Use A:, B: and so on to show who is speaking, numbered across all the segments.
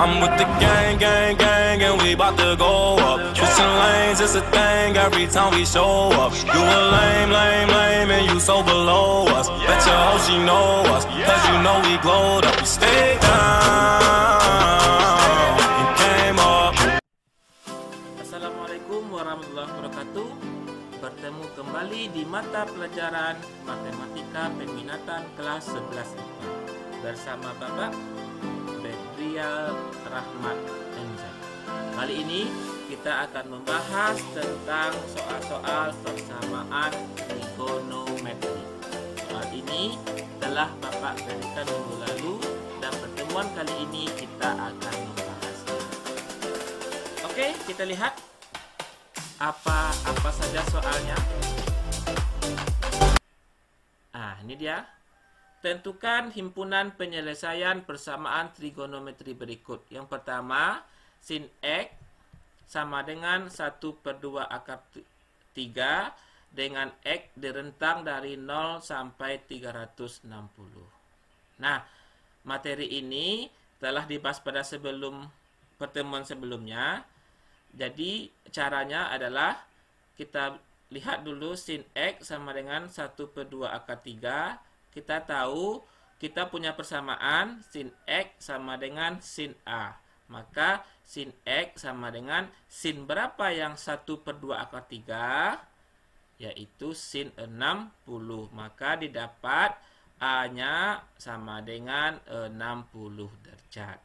A: I'm with the gang, gang, gang, and we bout to go up. Switching lanes, it's a thing every time we show up. You a lame, lame, lame, and you so below us. Bet your hoe she know us, cause you know we glowed up. We stayed down and came up.
B: Assalamualaikum warahmatullahi wabarakatuh. Bertemu kembali di mata pelajaran Matematika Peminatan kelas 11 IPA bersama Bapak Bedrial Rahmat MZ. Kali ini kita akan membahas tentang soal-soal persamaan trigonometri. Soal ini telah Bapak berikan minggu lalu dan pertemuan kali ini kita akan membahasnya. Oke, kita lihat apa saja soalnya. Ini dia. Tentukan himpunan penyelesaian persamaan trigonometri berikut. Yang pertama, sin X sama dengan 1/2 akar 3 dengan X direntang dari 0 sampai 360. Nah, materi ini telah dibahas pada pertemuan sebelumnya. Jadi, caranya adalah kita lihat dulu sin X sama dengan 1/2 akar 3. Kita tahu kita punya persamaan sin X sama dengan sin A. Maka sin X sama dengan sin berapa yang 1/2 akar 3? Yaitu sin 60. Maka didapat A-nya sama dengan 60 derajat.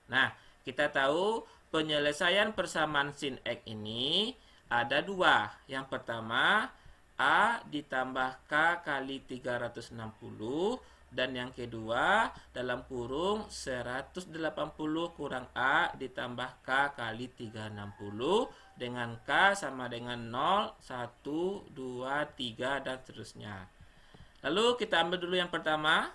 B: Nah, kita tahu penyelesaian persamaan sin X ini ada dua. Yang pertama, A ditambah K kali 360. Dan yang kedua, dalam kurung 180 kurang A ditambah K kali 360. Dengan K sama dengan 0, 1, 2, 3, dan seterusnya. Lalu kita ambil dulu yang pertama.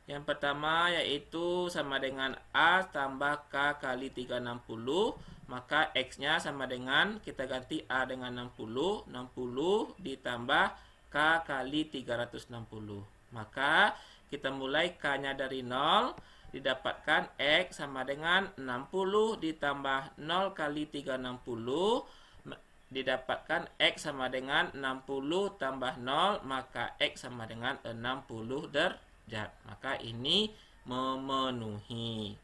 B: Yang pertama yaitu sama dengan A tambah K kali 360. Maka X-nya sama dengan, kita ganti A dengan 60. 60 ditambah K kali 360. Maka kita mulai K-nya dari 0. Didapatkan X sama dengan 60 ditambah 0 kali 360. Didapatkan X sama dengan 60 tambah 0. Maka X sama dengan 60 derajat. Maka ini memenuhi.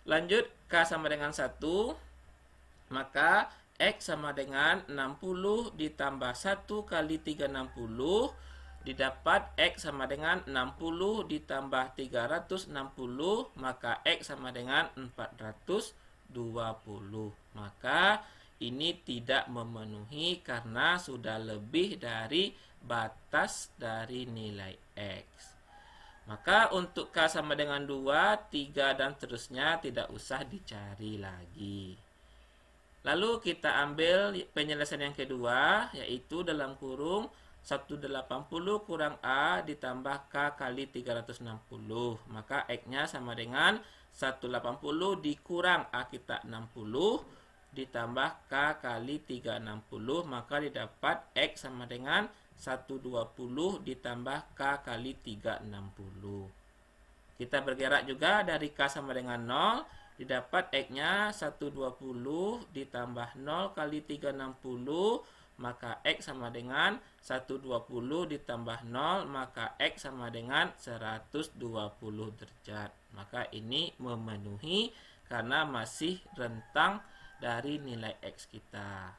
B: Lanjut, K sama dengan 1. Maka X sama dengan 60 ditambah 1 kali 360. Didapat X sama dengan 60 ditambah 360. Maka X sama dengan 420. Maka ini tidak memenuhi karena sudah lebih dari batas dari nilai X. Maka untuk K sama dengan 2, 3, dan seterusnya tidak usah dicari lagi. Lalu kita ambil penyelesaian yang kedua, yaitu dalam kurung 180 kurang A ditambah K kali 360. Maka X-nya sama dengan 180 dikurang A kita 60 ditambah K kali 360. Maka didapat X sama dengan 120 ditambah K kali 360. Kita bergerak juga dari K sama dengan 0. Didapat X-nya 120 ditambah 0 kali 360. Maka X sama dengan 120 ditambah 0. Maka X sama dengan 120 derajat. Maka ini memenuhi karena masih rentang dari nilai X kita.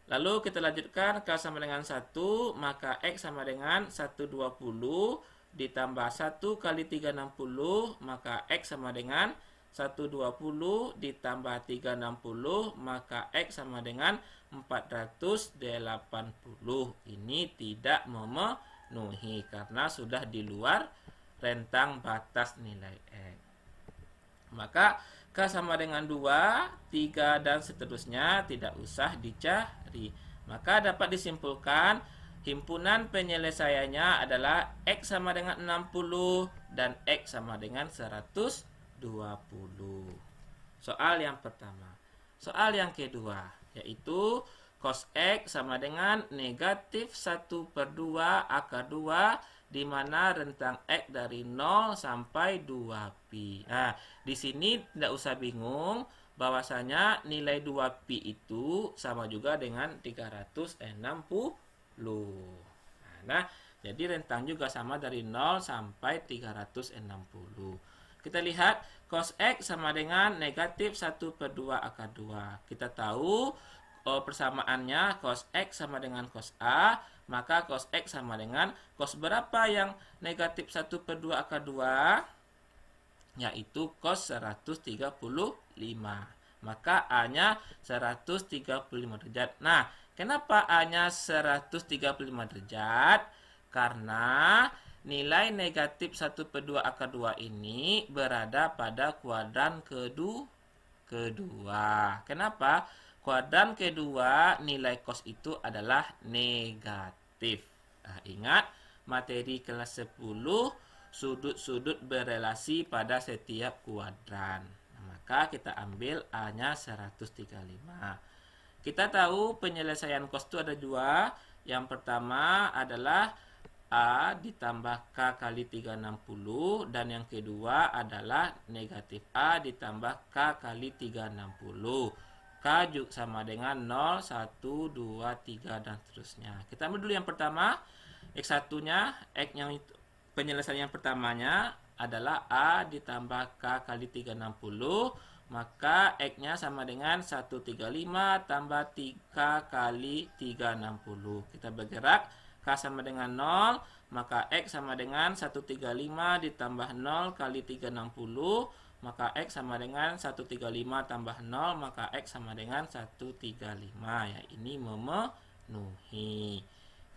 B: Lalu kita lanjutkan K sama dengan 1. Maka X sama dengan 120 ditambah 1 kali 360. Maka X sama dengan 120 ditambah 360. Maka X sama dengan 480. Ini tidak memenuhi karena sudah di luar rentang batas nilai X. Maka K sama dengan 2, 3, dan seterusnya tidak usah dicari. Maka dapat disimpulkan himpunan penyelesaiannya adalah X sama dengan 60 dan X sama dengan 120. Soal yang pertama. Soal yang kedua, yaitu cos X sama dengan negatif 1/2 akar 2, di mana rentang X dari 0 sampai 2pi. Nah, di sini tidak usah bingung, bahwasanya nilai 2pi itu sama juga dengan 360. Nah, jadi rentang juga sama dari 0 sampai 360. Kita lihat cos X sama dengan negatif 1/2 akar 2. Kita tahu persamaannya cos X sama dengan cos A, maka cos X sama dengan cos berapa yang negatif 1/2 akar 2? Yaitu cos 135. Maka A-nya 135 derajat. Nah, kenapa A-nya 135 derajat? Karena nilai negatif 1/2 akar 2 ini berada pada kuadran kedua. Kenapa? Kuadran kedua nilai cos itu adalah negatif. Nah, ingat materi kelas 10, sudut-sudut berelasi pada setiap kuadran. Maka kita ambil A-nya 135. Kita tahu penyelesaian cos itu ada dua. Yang pertama adalah A ditambah K kali 360. Dan yang kedua adalah negatif A ditambah K kali 360. K juga sama dengan 0, 1, 2, 3, dan seterusnya. Kita ambil dulu yang pertama. X1-nya, X yang itu, penyelesaian yang pertamanya adalah A ditambah K kali 360, maka X-nya sama dengan 135 tambah 3 kali 360. Kita bergerak, K sama dengan 0, maka X sama dengan 135 ditambah 0 kali 360, maka X sama dengan 135 tambah 0, maka X sama dengan 135. Ya, ini memenuhi,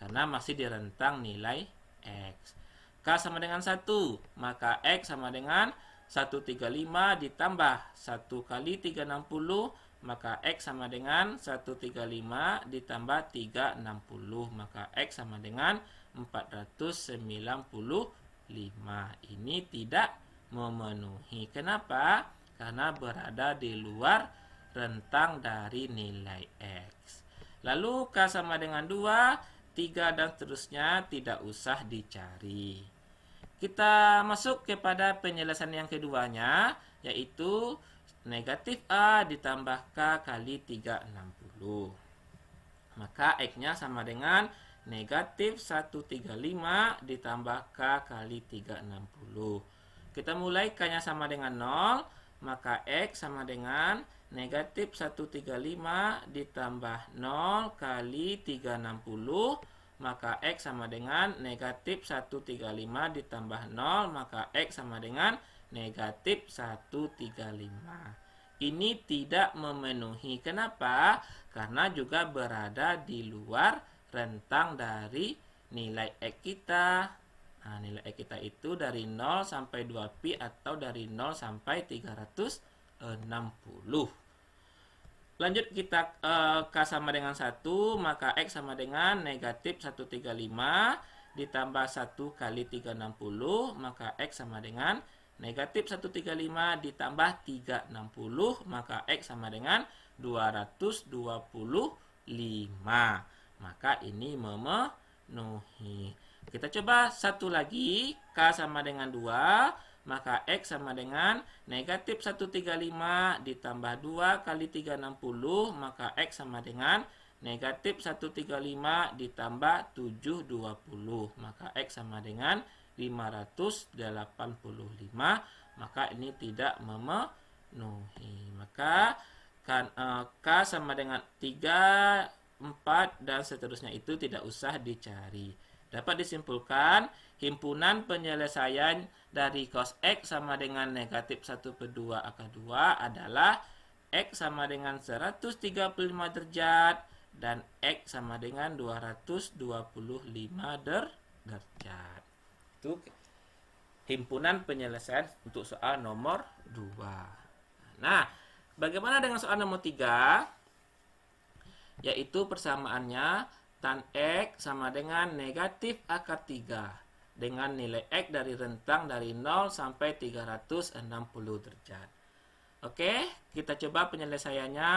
B: karena masih di rentang nilai X. K sama dengan 1, maka X sama dengan 135 ditambah 1 kali 360, maka X sama dengan 135 ditambah 360, maka X sama dengan 495. Ini tidak memenuhi. Kenapa? Karena berada di luar rentang dari nilai X. Lalu K sama dengan 2, 3, dan seterusnya tidak usah dicari. Kita masuk kepada penyelesaian yang keduanya, yaitu negatif A ditambah K kali 360. Maka X-nya sama dengan negatif 135 ditambah K kali 360. Kita mulai, K-nya sama dengan 0, maka X sama dengan negatif 135 ditambah 0 kali 360, maka X sama dengan negatif 135 ditambah 0, maka X sama dengan negatif 135. Ini tidak memenuhi. Kenapa? Karena juga berada di luar rentang dari nilai X kita. Nah, nilai X kita itu dari 0 sampai 2pi atau dari 0 sampai 360. Lanjut, kita K sama dengan 1, maka X sama dengan negatif 135 ditambah 1 kali 360, maka X sama dengan negatif 135 ditambah 360, maka X sama dengan 225. Maka ini memenuhi. Kita coba satu lagi, K sama dengan 2, maka X sama dengan negatif 135 ditambah 2 kali 360, maka X sama dengan negatif 135 ditambah 720, maka X sama dengan 585, maka ini tidak memenuhi. Maka K sama dengan 3, 4, dan seterusnya itu tidak usah dicari. Dapat disimpulkan, himpunan penyelesaian dari cos X sama dengan negatif 1/2 akar 2 adalah X sama dengan 135 derajat dan X sama dengan 225 derajat. Itu himpunan penyelesaian untuk soal nomor 2. Nah, bagaimana dengan soal nomor 3? Yaitu persamaannya tan X sama dengan negatif akar 3 dengan nilai X dari rentang dari 0 sampai 360 derajat. Oke, kita coba penyelesaiannya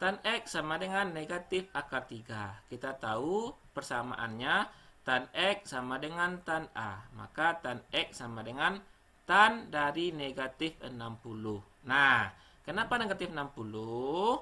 B: tan X sama dengan negatif akar 3. Kita tahu persamaannya tan X sama dengan tan A. Maka tan X sama dengan tan dari negatif 60. Nah, kenapa negatif 60?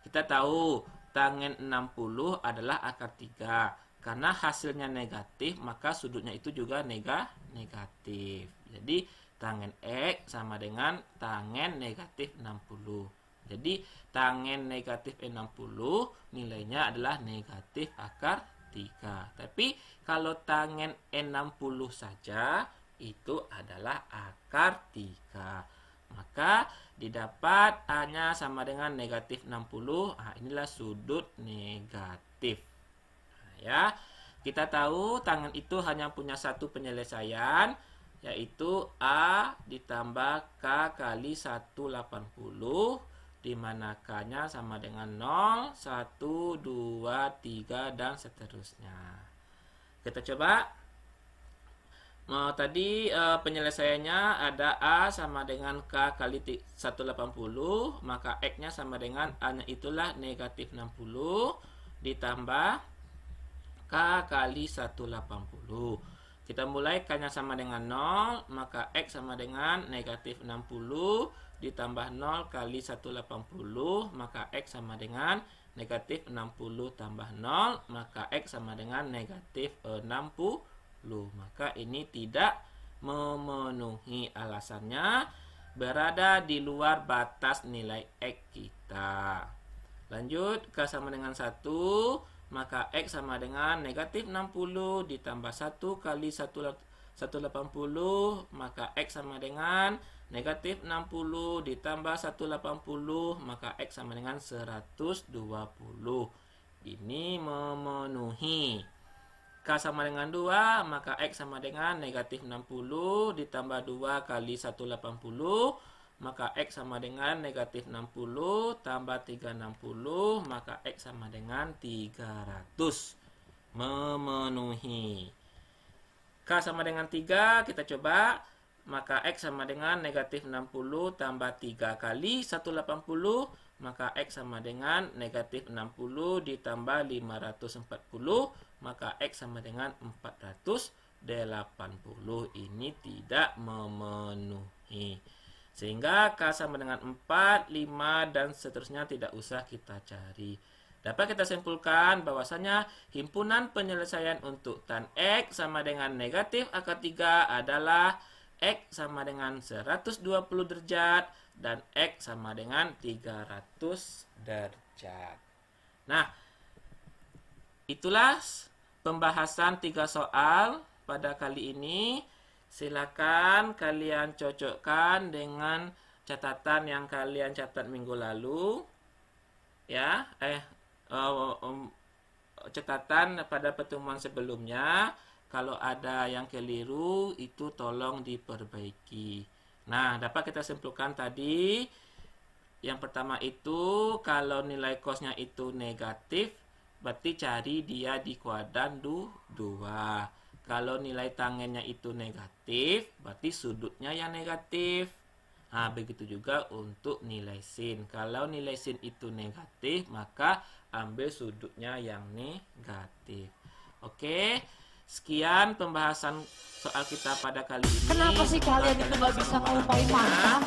B: Kita tahu tangen 60 adalah akar 3. Karena hasilnya negatif, maka sudutnya itu juga negatif. Jadi, tangen X sama dengan tangen negatif 60. Jadi, tangen negatif 60 nilainya adalah negatif akar 3. Tapi, kalau tangen 60 saja, itu adalah akar 3. Maka, didapat A-nya sama dengan negatif 60. Nah, inilah sudut negatif. Ya, kita tahu tangen itu hanya punya satu penyelesaian, yaitu A ditambah K kali 180, di mana K-nya sama dengan 0, 1, 2, 3, dan seterusnya. Kita coba. Tadi penyelesaiannya ada A sama dengan K kali 180, maka X-nya sama dengan A-nya itulah negatif 60, ditambah K kali 180. Kita mulai K-nya sama dengan 0, maka X sama dengan negatif 60, ditambah 0 kali 180, maka X sama dengan negatif 60 tambah 0, maka X sama dengan negatif 60. Maka ini tidak memenuhi, alasannya berada di luar batas nilai X kita. Lanjut, K sama dengan 1, maka X sama dengan negatif 60 ditambah 1 kali 180, maka X sama dengan negatif 60 ditambah 180, maka X sama dengan 120. Ini memenuhi. K sama dengan 2, maka X sama dengan negatif 60 ditambah 2 kali 180, maka X sama dengan negatif 60 tambah 360, maka X sama dengan 300. Memenuhi. K sama dengan 3, kita coba. Maka X sama dengan negatif 60 tambah 3 kali 180, maka X sama dengan negatif 60 ditambah 540, maka X sama dengan 480. Ini tidak memenuhi. Sehingga K sama dengan 4, 5, dan seterusnya tidak usah kita cari. Dapat kita simpulkan bahwasanya himpunan penyelesaian untuk tan X sama dengan negatif akar 3 adalah X sama dengan 120 derajat dan X sama dengan 300 derajat. Nah, itulah pembahasan 3 soal pada kali ini. Silakan kalian cocokkan dengan catatan yang kalian catat minggu lalu. Ya, catatan pada pertemuan sebelumnya. Kalau ada yang keliru, itu tolong diperbaiki. Nah, dapat kita simpulkan tadi. Yang pertama itu, kalau nilai cosnya itu negatif, berarti cari dia di kuadran 2. Kalau nilai tangennya itu negatif, berarti sudutnya yang negatif. Nah, begitu juga untuk nilai sin. Kalau nilai sin itu negatif, maka ambil sudutnya yang negatif. Oke, sekian pembahasan soal kita pada kali ini.
C: Kenapa sih kalian itu nggak bisa ngelupain mana?